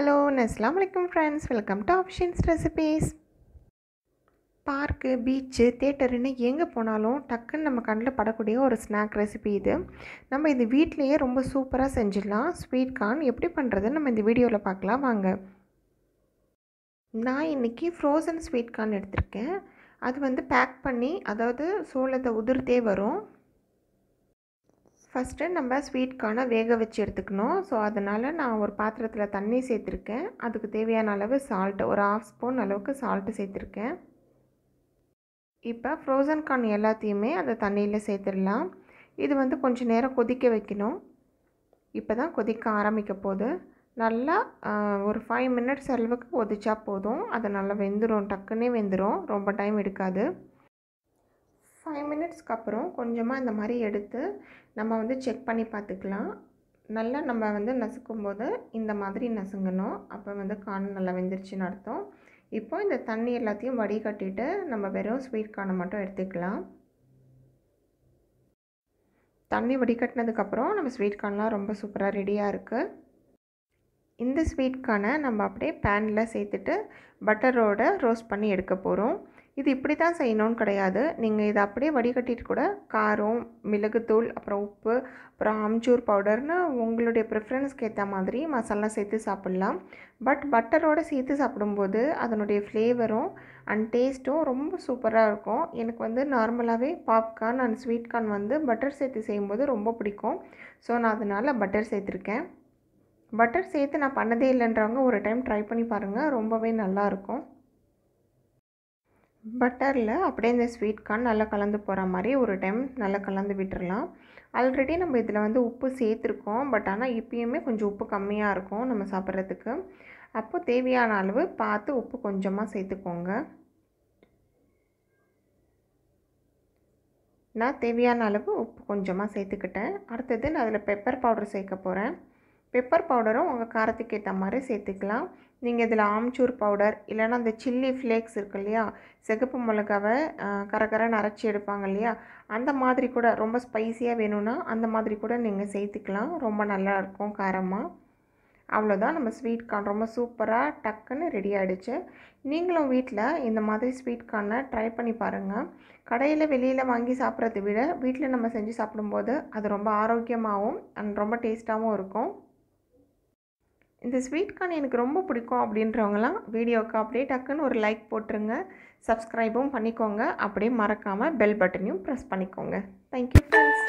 hello assalamu alaikum friends, welcome to Afsheen's recipes. Park, beach, தியேட்டர்னு எங்கே போனாலும் டக்குன்னு நம்ம கண்ணில் படக்கூடிய ஒரு ஸ்நாக் ரெசிபி இது. நம்ம இது வீட்டிலையே ரொம்ப சூப்பராக செஞ்சிடலாம். ஸ்வீட் கார்ன் எப்படி பண்ணுறதுன்னு நம்ம இந்த வீடியோவில் பார்க்கலாம் வாங்க. நான் இன்றைக்கி ஃப்ரோசன் ஸ்வீட் கார்ன் எடுத்திருக்கேன். அது பேக் பண்ணி, அதாவது சோளத்தை உதிர்த்தே வரும். ஃபஸ்ட்டு நம்ம ஸ்வீட் கார்னை வேக வச்சு எடுத்துக்கணும். ஸோ அதனால் நான் ஒரு பாத்திரத்தில் தண்ணி சேர்த்துருக்கேன். அதுக்கு தேவையான அளவு சால்ட்டு, ஒரு 1/2 ஸ்பூன் அளவுக்கு சால்ட்டு சேர்த்துருக்கேன். இப்போ ஃப்ரோசன் கார்ன் எல்லாத்தையுமே அந்த தண்ணியில் சேர்த்துடலாம். இது கொஞ்சம் நேரம் கொதிக்க வைக்கணும். இப்போ தான் கொதிக்க ஆரம்பிக்க போகுது. நல்லா ஒரு 5 மினிட்ஸ் அளவுக்கு கொதிச்சா போதும். அது நல்லா வெந்துடும், டக்குன்னே வெந்துடும், ரொம்ப டைம் எடுக்காது. 5 மினிட்ஸ்க்கு அப்புறம் கொஞ்சமாக இந்த மாதிரி எடுத்து நம்ம செக் பண்ணி பார்த்துக்கலாம். நல்லா நம்ம நசுக்கும்போது இந்த மாதிரி நசுங்கணும். அப்போ கார்ன் நல்லா வெந்துருச்சுன்னு அர்த்தம். இப்போ இந்த தண்ணி எல்லாத்தையும் வடிகட்டிட்டு நம்ம வெறும் ஸ்வீட் கார்னை மட்டும் எடுத்துக்கலாம். தண்ணி வடிகட்டினதுக்கப்புறம் நம்ம ஸ்வீட் கார்ன்லாம் ரொம்ப சூப்பராக ரெடியாக இருக்குது. இந்த ஸ்வீட் கார்னை நம்ம அப்படியே பேனில் சேர்த்துட்டு பட்டரோடு ரோஸ்ட் பண்ணி எடுக்க போகிறோம். இது இப்படி தான் செய்யணும்னு கிடையாது. நீங்கள் இதை அப்படியே வடிகட்டிட்டு கூட காரம், மிளகுத்தூள், அப்புறம் உப்பு, அப்புறம் அம்ச்சூர் பவுடர்னு உங்களுடைய ப்ரிஃபரன்ஸ்க்கு ஏற்ற மாதிரி மசாலா சேர்த்து சாப்பிட்லாம். பட் பட்டரோடு சேர்த்து சாப்பிடும்போது அதனுடைய ஃப்ளேவரும் அண்ட் டேஸ்ட்டும் ரொம்ப சூப்பராக இருக்கும். எனக்கு நார்மலாகவே popcorn and sweet corn butter சேர்த்து செய்யும்போது ரொம்ப பிடிக்கும். ஸோ நான் அதனால் பட்டர் சேர்த்துருக்கேன். பட்டர் சேர்த்து நான் பண்ணதே இல்லைன்றவங்க ஒரு டைம் ட்ரை பண்ணி பாருங்கள், ரொம்பவே நல்லாயிருக்கும். பட்டரில் அப்படியே இந்த ஸ்வீட் கார்ன் நல்லா கலந்து போகிற மாதிரி ஒரு டைம் நல்லா கலந்து விட்டுறலாம். ஆல்ரெடி நம்ம இதில் உப்பு சேர்த்துருக்கோம். பட் ஆனால் இப்போயுமே கொஞ்சம் உப்பு கம்மியாக இருக்கும் நம்ம சாப்பிட்றதுக்கு. அப்போ தேவையான அளவு பார்த்து உப்பு கொஞ்சமாக சேர்த்துக்கோங்க. நான் தேவையான அளவு உப்பு கொஞ்சமாக சேர்த்துக்கிட்டேன். அடுத்தது நான் அதில் பெப்பர் பவுடர் சேர்க்க போகிறேன். பெப்பர் பவுடரும் உங்கள் காரத்துக்கு ஏற்ற மாதிரி சேர்த்துக்கலாம். நீங்கள் இதில் ஆம்ச்சூர் பவுடர் இல்லைனா அந்த சில்லி ஃப்ளேக்ஸ் இருக்கு இல்லையா, சிகப்பு மிளகாவை கரகரன்னு அரைச்சி எடுப்பாங்க இல்லையா, அந்த மாதிரி கூட ரொம்ப ஸ்பைஸியாக வேணும்னா அந்த மாதிரி கூட நீங்கள் சேர்த்துக்கலாம். ரொம்ப நல்லாயிருக்கும் காரமாக. அவ்வளோதான், நம்ம ஸ்வீட் கார்ன் ரொம்ப சூப்பராக டக்குன்னு ரெடி ஆகிடுச்சு. நீங்களும் வீட்டில் இந்த மாதிரி ஸ்வீட் கார்னை ட்ரை பண்ணி பாருங்கள். கடையில் வெளியில் வாங்கி சாப்பிட்றத விட வீட்டில் நம்ம செஞ்சு சாப்பிடும்போது அது ரொம்ப ஆரோக்கியமாகவும் அண்ட் ரொம்ப டேஸ்ட்டாகவும் இருக்கும். இந்த ஸ்வீட் கார்ன் எனக்கு ரொம்ப பிடிக்கும் அப்படின்றவங்களாம் வீடியோவுக்கு அப்படியே டக்குன்னு ஒரு லைக் போட்டுருங்க. சப்ஸ்கிரைபும் பண்ணிக்கோங்க. அப்படியே மறக்காமல் பெல் பட்டனையும் ப்ரெஸ் பண்ணிக்கோங்க. Thank you friends.